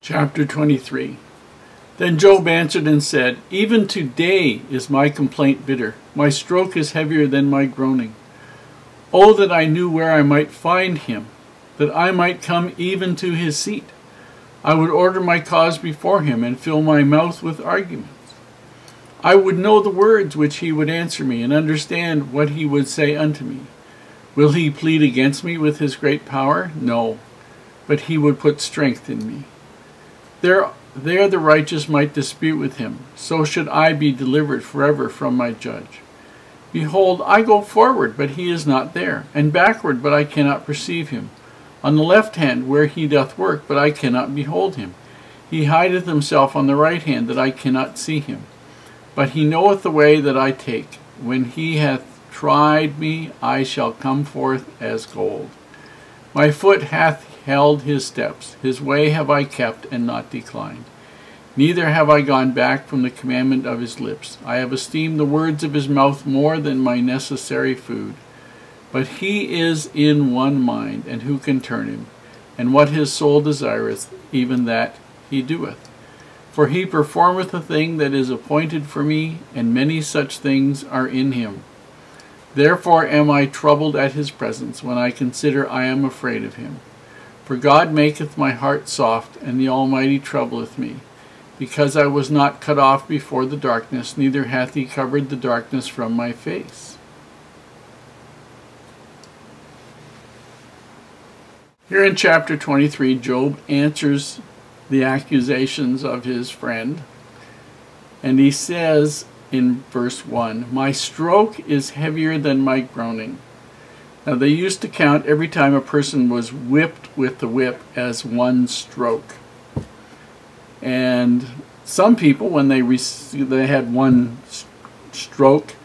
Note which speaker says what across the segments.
Speaker 1: Chapter 23. Then Job answered and said, Even today is my complaint bitter. My stroke is heavier than my groaning. Oh, that I knew where I might find him, that I might come even to his seat. I would order my cause before him and fill my mouth with arguments. I would know the words which he would answer me and understand what he would say unto me. Will he plead against me with his great power? No, but he would put strength in me. There the righteous might dispute with him, so should I be delivered forever from my judge. Behold, I go forward, but he is not there, and backward, but I cannot perceive him. On the left hand where he doth work, but I cannot behold him. He hideth himself on the right hand, that I cannot see him. But he knoweth the way that I take. When he hath tried me, I shall come forth as gold. My foot hath held his steps. His way have I kept and not declined. Neither have I gone back from the commandment of his lips. I have esteemed the words of his mouth more than my necessary food. But he is in one mind, and who can turn him? And what his soul desireth, even that he doeth. For he performeth a thing that is appointed for me, and many such things are in him. Therefore am I troubled at his presence, when I consider I am afraid of him. For God maketh my heart soft, and the Almighty troubleth me. Because I was not cut off before the darkness, neither hath he covered the darkness from my face. Here in chapter 23, Job answers the accusations of his friend. And he says in verse 1, My stroke is heavier than my groaning. Now they used to count every time a person was whipped with the whip as one stroke. And some people, when they had one stroke,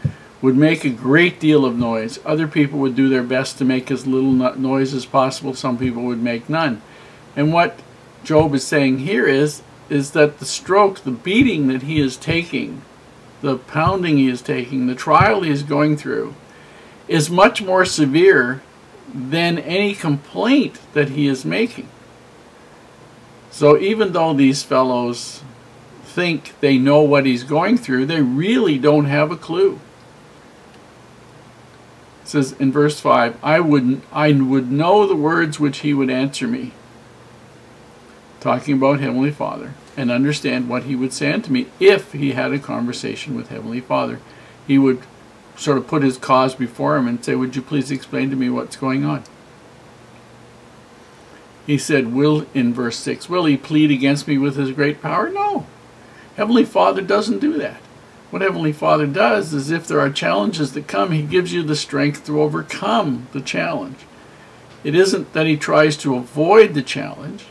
Speaker 1: would make a great deal of noise. Other people would do their best to make as little noise as possible. Some people would make none. And what Job is saying here is that the stroke, the beating that he is taking, the pounding he is taking, the trial he is going through, is much more severe than any complaint that he is making. So even though these fellows think they know what he's going through, they really don't have a clue. It says in verse 5, I would know the words which he would answer me, talking about Heavenly Father, and understand what he would say unto me if he had a conversation with Heavenly Father. He would sort of put his cause before him and say, would you please explain to me what's going on? He said, in verse 6, will he plead against me with his great power? No. Heavenly Father doesn't do that. What Heavenly Father does is if there are challenges that come, he gives you the strength to overcome the challenge. It isn't that he tries to avoid the challenge.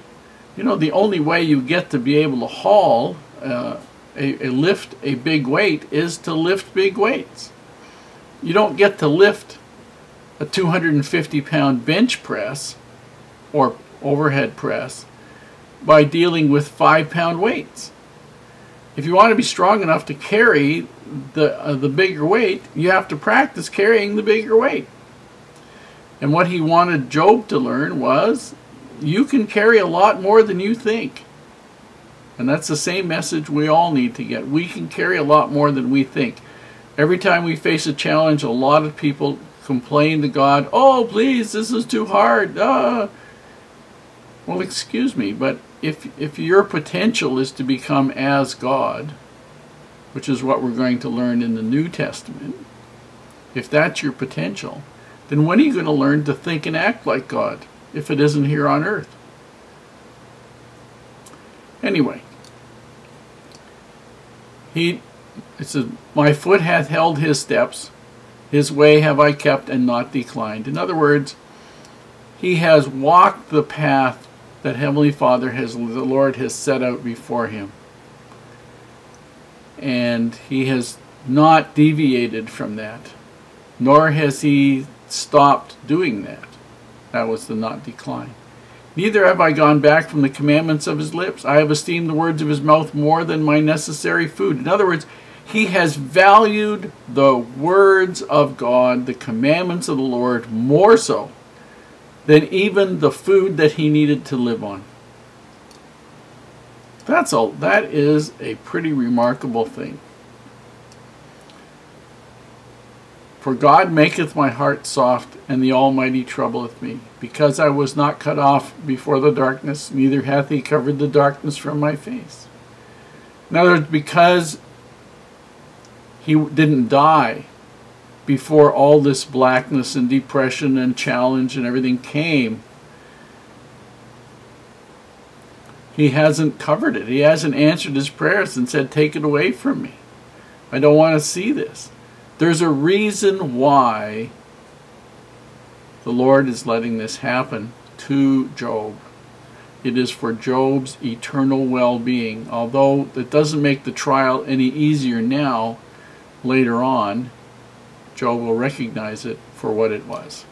Speaker 1: You know, the only way you get to be able to haul, lift a big weight is to lift big weights. You don't get to lift a 250-pound bench press or overhead press by dealing with 5-pound weights. If you want to be strong enough to carry the bigger weight, you have to practice carrying the bigger weight. And what he wanted Job to learn was, you can carry a lot more than you think. And that's the same message we all need to get. We can carry a lot more than we think. Every time we face a challenge, a lot of people complain to God, oh, please, this is too hard. Well, excuse me, but if your potential is to become as God, which is what we're going to learn in the New Testament, if that's your potential, then when are you going to learn to think and act like God if it isn't here on earth? Anyway, it says, my foot hath held his steps, his way have I kept and not declined. In other words, he has walked the path that Heavenly Father the Lord has set out before him. And he has not deviated from that, nor has he stopped doing that. That was the not decline. Neither have I gone back from the commandments of his lips. I have esteemed the words of his mouth more than my necessary food. In other words, he has valued the words of God, the commandments of the Lord, more so than even the food that he needed to live on. That is a pretty remarkable thing. For God maketh my heart soft, and the Almighty troubleth me. Because I was not cut off before the darkness, neither hath he covered the darkness from my face. In other words, because he didn't die before all this blackness and depression and challenge and everything came, he hasn't covered it. He hasn't answered his prayers and said, take it away from me. I don't want to see this. There's a reason why the Lord is letting this happen to Job. It is for Job's eternal well-being. Although it doesn't make the trial any easier now, later on, Job will recognize it for what it was.